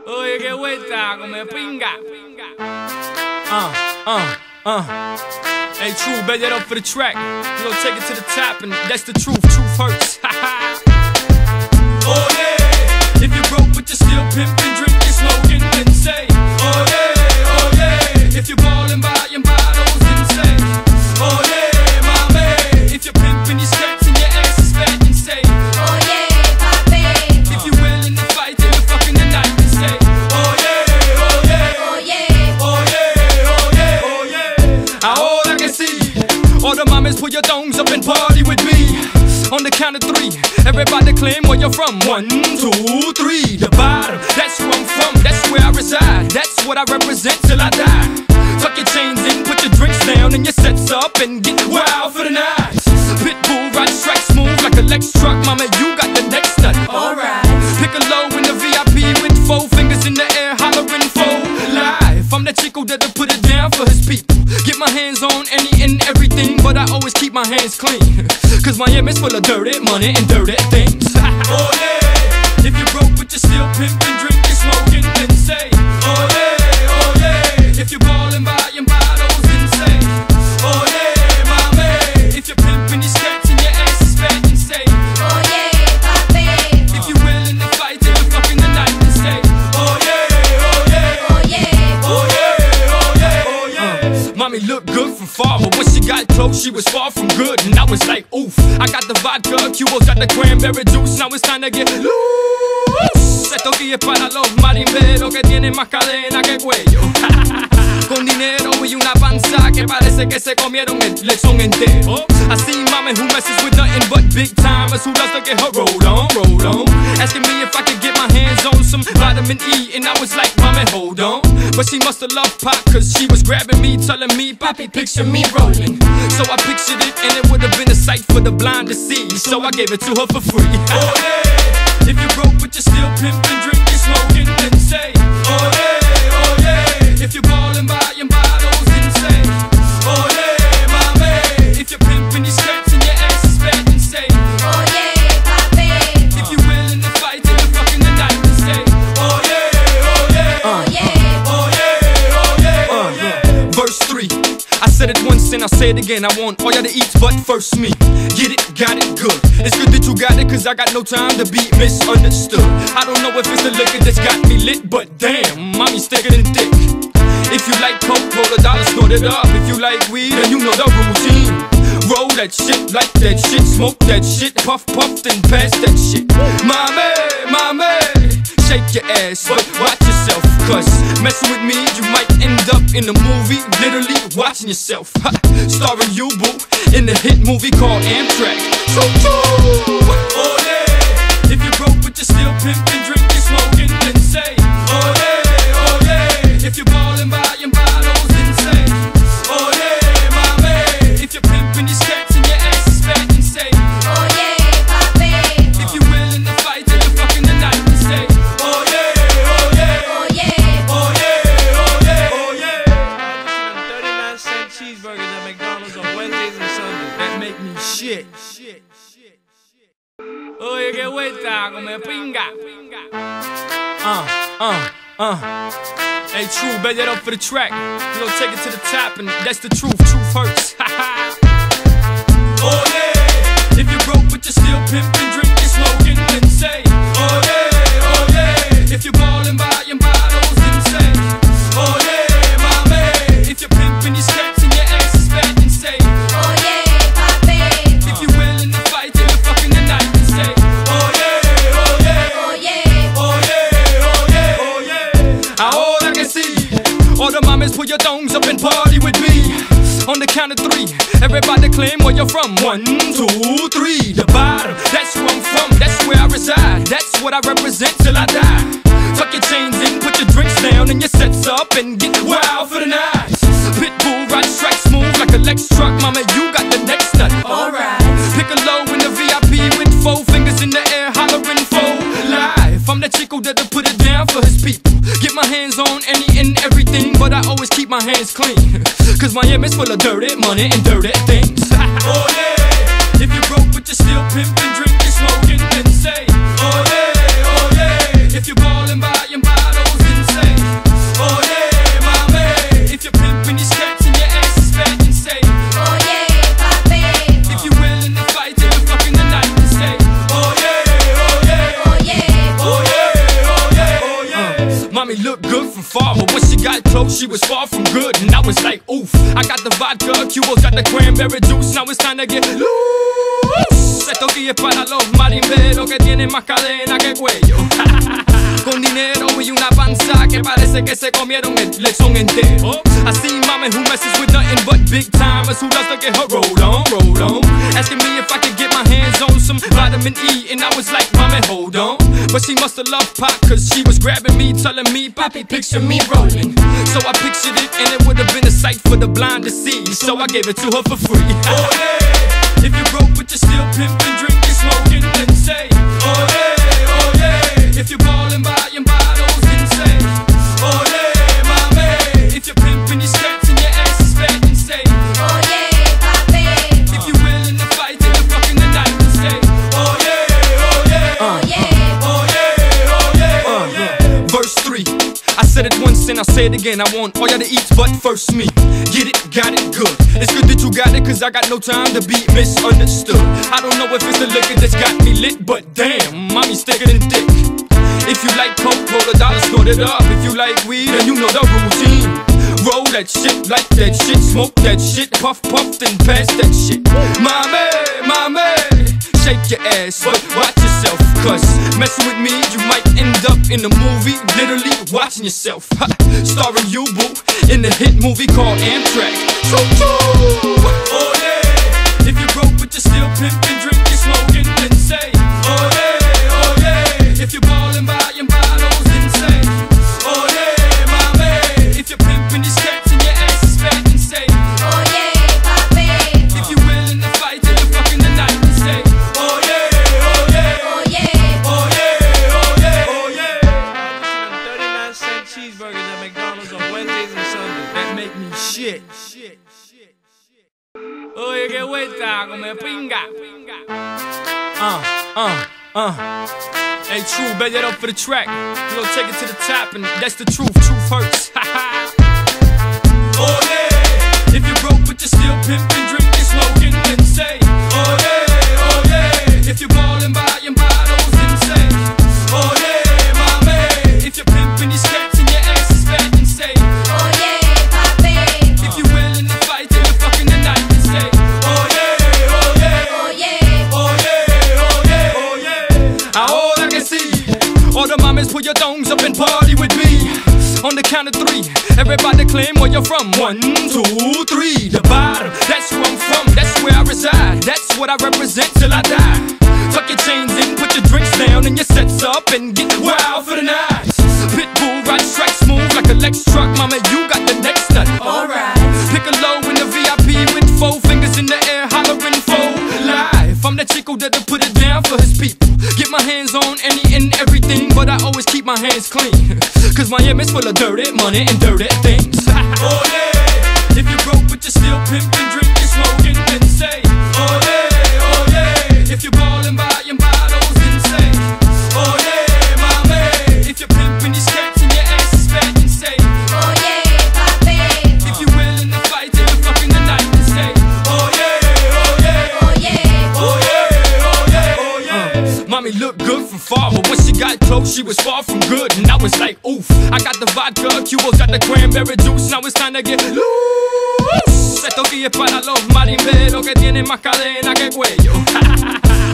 Oye, qué vuelta, come pinga. Hey, true, bet that up for the track. You gon' take it to the top, and that's the truth. Truth hurts. Oh yeah, if you're broke but you're still pimping, drinking, smoking, then say, oh yeah, oh yeah. If you're ballin', buying bottles, then say, oh yeah, my man. If you're pimping your skirts and your ass is fat, then say, oh yeah, papi. If you're willing to fight till the fucking the night, then say, oh yeah, oh yeah, oh yeah, oh yeah, oh yeah, oh yeah. Ahora que sí, all the mamas put your thongs up and party with me. On the count of three, everybody claim where you're from. 1, 2, 3, the bottom. That's where I'm from, that's where I reside. That's what I represent till I die. Tuck your chains in, put your drinks down, and your sets up, and get wild for the night. Pitbull, ride strike smooth like a Lex truck. Mama, you got the next nut. Alright. Pick a low in the VIP with 4 fingers in the air, hollering for life. I'm that chico that'll put it down for his people. Get my hands on any and everything, but I always keep my hands clean. Cause Miami's full of dirty money and dirty things. Oh yeah, if you're broke but you're still pimping, drinking, smoking, then say, oh yeah, oh yeah. If you're ballin', buying bottles, then say, oh yeah, my man. If you're pimping your skirts and your ass is fat, then say, oh yeah, papi. If you're willing to fight till the fucking the night, then say, oh yeah, oh yeah, oh yeah, oh yeah, oh yeah, oh yeah. Mommy looked good from far, but when she got close, she was far from good. And I was like, oof, I got the vodka, Cubo's got the cranberry juice. Now it's time to get loose. Esto aquí es para los marimberos que tienen más cadena que cuello. Con dinero y una panza que parece que se comieron el lechón entero. I see mama who messes with nothing but big timers who loves to get her roll on, roll on. Asking me if I could get my hands on some vitamin E, and I was like, mama, hold on. But she must have loved pop, cause she was grabbing me, telling me, Papi, picture me rolling. So I pictured it, and it would have been a sight for the blind to see. So I gave it to her for free. Oh yeah, if you're broke but you're still pimping, drinking, smoking, then say, oh yeah, oh yeah. If you're ballin', buying bottles, then say, oh yeah, my man. If you're pimping your skirts and your ass is fat, then say, oh yeah, papi. If you're willing to fight till the fucking the night, then say, oh yeah, oh yeah, oh yeah, oh yeah, oh yeah, oh yeah. Verse 3, I said it once and I'll say it again. I want all y'all to eat, but first me. Get it, got it, good. It's good that you got it, cause I got no time to be misunderstood. I don't know if it's the liquor that's got me lit, but damn, mommy's thicker than thick. If you like coke, roll $1, snort it up. If you like weed, then you know the routine. Roll that shit, like that shit, smoke that shit, puff, puff, then pass that shit. Mama, shake your ass, but watch yourself, cause messing with me, you might end up in a movie, literally watching yourself. Starring you, boo, in the hit movie called Amtrak. So true. Oh yeah, if you're broke but you're still pimping, drinking, smoking, then say, oh yeah, oh yeah. If you're ballin', buying bottles, then say, oh yeah, my man. If you're pimping your skirts and your ass is fat, then say, oh yeah, papi. If you're willing to fight till the fucking the night, then say, oh yeah, oh yeah, oh yeah, oh yeah, oh yeah, oh yeah. 39-cent cheeseburgers at McDonald's on Wednesdays and Sundays. That make me shit. Oye, qué vuelta, come pinga. Hey, true, bet that up for the track. You gon' take it to the top, and that's the truth. Truth hurts. Oh yeah, if you're broke but you're still pimping, drinking, smoking, then say, oh yeah, oh yeah. If you're ballin', buying bottles, then say, oh yeah, my man. If you're pimping your skirts and your ass is fat, then say, oh yeah, papi. If you're willing to fight till the fucking the night, then say, oh yeah, oh yeah, oh yeah, oh yeah, oh yeah, oh yeah. Ahora que sí, all the mamas put your thongs up and party with me. On the count of 3, everybody claim where you're from. 1, 2, 3, the bottom. That's where I'm from, that's where I reside. That's what I represent till I die. Tuck your chains in, put your drinks down, and your sets up, and get wild for the night. Pitbull, ride strike smooth like a Lex truck. Mama, you got the next nut. Alright. Pick a low in the VIP with 4 fingers in the air, hollering for life. I'm that chico that'll put it down for his people. Get my hands on any and everything, but I always keep my hands clean. Cause Miami's full of dirty money and dirty things. Oh yeah, if you're broke but you're still pimping, drinking, smoking, then say, oh yeah, oh yeah. If you're ballin', buying bottles, Mommy looked good from far, but when she got close, she was far from good. And I was like, oof, I got the vodka, Cubo's got the cranberry juice. Now it's time to get loose. Esto aquí es para los marimberos que tienen más cadena que cuello. Con dinero y una panza que parece que se comieron el lechón entero. I see mama who messes with nothing but big timers, who does to get her roll on, roll on. Asking me if I could get my hands on some vitamin E, and I was like, mommy, hold on. But she must have loved pop, cause she was grabbing me, telling me, Poppy, picture me rolling. So I pictured it, and it would have been a sight for the blind to see. So I gave it to her for free. Oh yeah, if you're broke but you're still pimping, drinking, smoking, then say, oh yeah, oh yeah. If you're ballin', buying bottles, then say, oh yeah, mommy. If you're pimping your skirts and your ass is fat, then say, oh yeah, Poppy. If you're willing to fight till the fucking the night, then say, oh yeah, oh yeah, oh yeah, oh yeah, oh yeah, oh yeah. Verse 3. I said it once and I'll say it again. I want all y'all to eat, but first me. Get it, got it, good. It's good that you got it, cause I got no time to be misunderstood. I don't know if it's the liquor that's got me lit, but damn, mommy's thicker than thick. If you like coke, roll a dollar, snort it up. If you like weed, then you know the routine. Roll that shit, like that shit, smoke that shit, puff, puff, then pass that shit. Mommy, mommy, shake your ass, but watch yourself, cause messing with me, you might end up in a movie, literally watching yourself. Starring you, boo, in the hit movie called Amtrak. Choo-choo! Oh yeah, if you're broke but you're still pimping, drinking, smoking, then say, oh yeah, oh yeah. If you're ballin', buying bottles, then say, oh yeah, mommy. If you're pimping your skirts and your ass is fat, then say, oh yeah, Poppy. If you're willing to fight till the fucking the night, then say, oh yeah, oh yeah, oh yeah, oh yeah, oh yeah, oh yeah. 39-cent cheeseburgers at McDonald's on Wednesdays and Sundays. That make me shit. Oye, qué vuelta, come pinga. Hey, True, bet that up for the track. We gon' take it to the top, and that's the truth. Truth hurts. Oh yeah, if you're broke but you're still pimping, drinking, smoking, then say, oh yeah, oh yeah. If you're ballin', buying bottles, then say, oh yeah, mommy. If you're pimping your skirts and your ass is fat, then say, oh yeah, Poppy. If you're willing to fight till the fucking the night, then say, oh yeah, oh yeah, oh yeah, oh yeah, oh yeah, oh yeah. All I can see, all the mamas put your thongs up and party with me. On the count of 3, everybody claim where you're from. 1, 2, 3, the bottom. That's where I'm from, that's where I reside. That's what I represent till I die. Tuck your chains in, put your drinks down, and your sets up, and get wild for the night. Pitbull ride strike smooth like a Lex truck. Mama, you got the next nut. Alright. Pick a low in the VIP with 4 fingers in the air, hollering for life. I'm that chico that'll put it down for his people. Get my hands on any and everything, but I always keep my hands clean. Cause Miami's full of dirty money and dirty things. Oh yeah, if you're broke but you're still pimping, drinking, smoking, then say, oh yeah, oh yeah. If you're ballin', buying bottles, then say, oh yeah, mommy. If you're pimping your skirts and your ass is fat, then say, oh yeah, Poppy. If you're willing to fight till the fucking the night, then say, oh yeah, oh yeah, oh yeah, oh yeah, oh yeah, oh yeah. Mommy looked good from far, but when she got close, she was far from good. And I was like, oof, I got the vodka, Cubo's got the cranberry juice. Now it's time to get loose. Esto aquí es para los marimberos que tienen más cadena que cuello.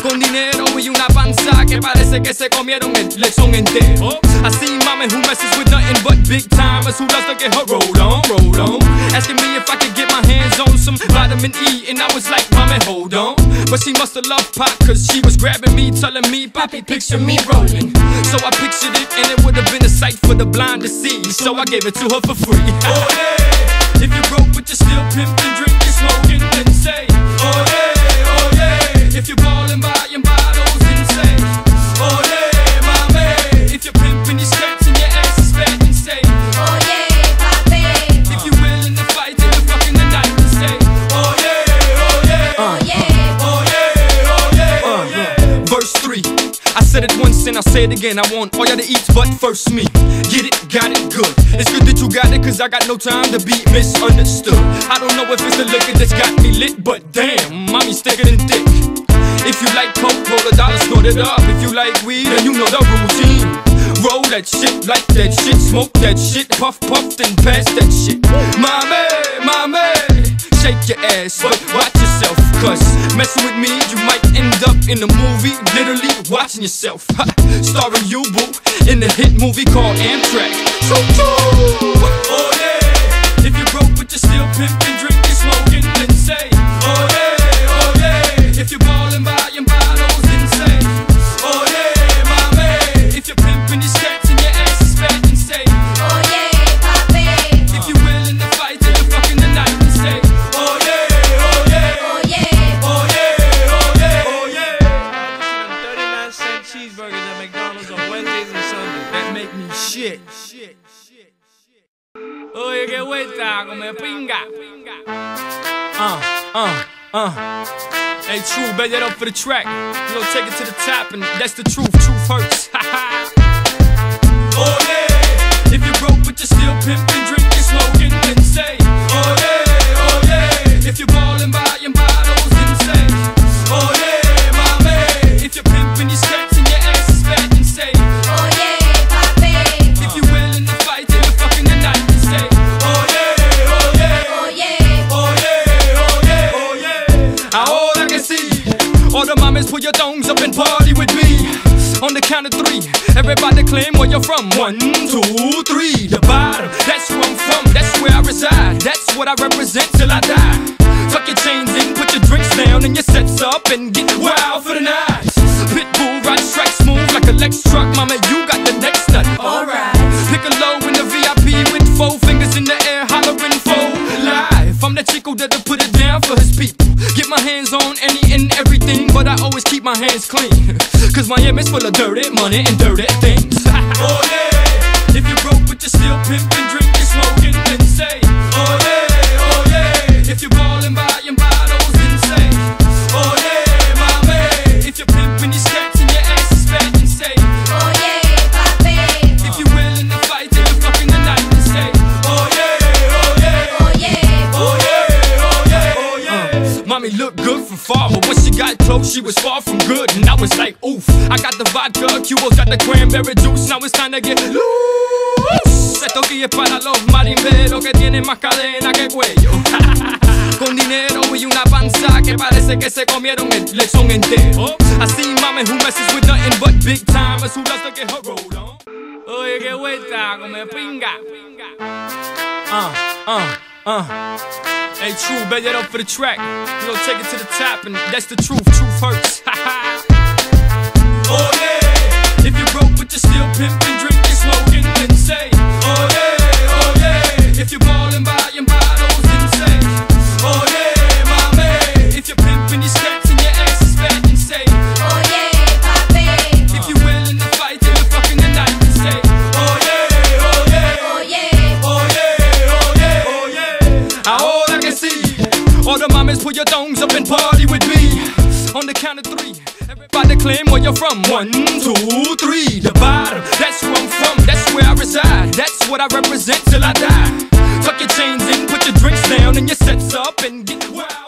Con dinero y una panza que parece que se comieron el lechón entero. I see mama who messes with nothing but big timers, who does to get her roll on, roll on. Asking me if I could get my hands on some vitamin E, and I was like, mommy, hold on. But she must have loved pop, cause she was grabbing me, telling me, Poppy, picture me rolling. So I pictured it, and it would have been a sight for the blind to see. So I gave it to her for free. Oh yeah, if you're broke but you're still pimping, drinking, smoking, then say, oh yeah, oh yeah. If you're ballin', buying bottles, then say, oh yeah, mommy. If you're pimping your skirts and your ass is fat, then say, oh yeah, Poppy. If you're willing to fight till the fucking the night, then say, oh yeah, oh yeah, oh yeah, oh yeah, oh yeah, oh yeah. Verse 3. I said it once and I'll say it again. I want all y'all to eat, but first me. Get it, got it, good. It's good that you got it, cause I got no time to be misunderstood. I don't know if it's the liquor that's got me lit, but damn, mommy's thicker than thick. If you like coke, roll a dollar, snort it up. If you like weed, then you know the routine. Roll that shit, light that shit, smoke that shit, puff, puff, then pass that shit. Mommy, shake your ass, but watch yourself, cause messing with me, you might end up in a movie, literally watching yourself. Ha, starring you, boo, in the hit movie called Amtrak. Choo-choo! Oh yeah, if you're broke but you're still pimping, drinking, smoking, then say, oh yeah, oh yeah. If you're ballin', buying bottles, then say, oh yeah, mommy. If you're pimping these cats and your ass is fat, then say, oh yeah, papi. If you're willing to fight till the fucking the night, then say, oh yeah, oh yeah, oh yeah, oh yeah, oh yeah, oh yeah. 39-cent cheeseburgers at McDonald's on Wednesdays and Sundays. That make me shit. Oye, qué vuelta, come pinga. Hey, True, bet that up for the track. You know, take it to the top, and that's the truth. Truth hurts. Oh yeah, if you're broke but you're still pimping, drinking, smoking, then say, oh yeah, oh yeah. If you're ballin', buying bottles, then say, oh yeah, mommy. If you're pimping these cats and your ass is fat, then say, oh yeah, papi. If you're willing to fight till the fucking the night, then say, oh yeah, oh yeah, oh yeah, oh yeah, oh yeah, oh yeah. All I can see, all the mamas put your thongs up and party with me. On the count of 3, everybody claim where you're from. 1, 2, 3, the bottom. That's where I'm from, that's where I reside. That's what I represent till I die. Tuck your chains in, put your drinks down and your sets up and get wild for the night. Pitbull, ride strike smooth like a Lex truck. Mama, you got the next nut. Alright. Pick a low in the VIP with 4 fingers in the air, hollering for life. I'm the chico that'll put it down for his people. Get my hands on any and everything, but I always keep my hands clean. Cause Miami's full of dirty money and dirty things. Oh yeah, if you're broke but you're still pimping, drinking, smoking, then say, oh yeah, oh yeah. If you're ballin', buying bottles, then say, oh yeah, mommy. If you're pimping these cats and your ass is fat, then say, oh yeah, papi. If you're willing to fight till the fucking the night, then say, oh yeah, oh yeah, oh yeah, oh yeah, oh yeah, oh yeah. Mommy looked good from far, but when she got close, she was far from good, and I was like, oof. I got the vodka, Cuba's got the cranberry juice. Now it's time to get loose. Esto aquí es para los marimberos que tienen más cadena que cuello. Con dinero y una panza que parece que se comieron el lechón entero. I see mama who messes with nothing but big timers who loves to get her roll on. Oye, qué vuelta, come pinga. Hey, True, bet that up for the track. You know, take it to the top, and that's the truth. Truth hurts. Oh yeah, if you're broke but you're still pimping, drinking, smoking, then say, oh yeah, oh yeah. If you're ballin', buying bottles, then say, oh yeah, mommy. If you're pimping these cats and your ass is fat, then say, oh yeah, papi. If you're willing to fight till the fucking the night, then say, oh yeah, oh yeah, oh yeah, oh yeah, oh yeah, oh yeah. All I can see, all the mamas put your thongs up and party with me. On the count of 3, everybody claim where you're from. 1, 2, 3, the bottom. That's where I'm from, that's where I reside. That's what I represent till I die. Tuck your chains in, put your drinks down and your sets up and get wild.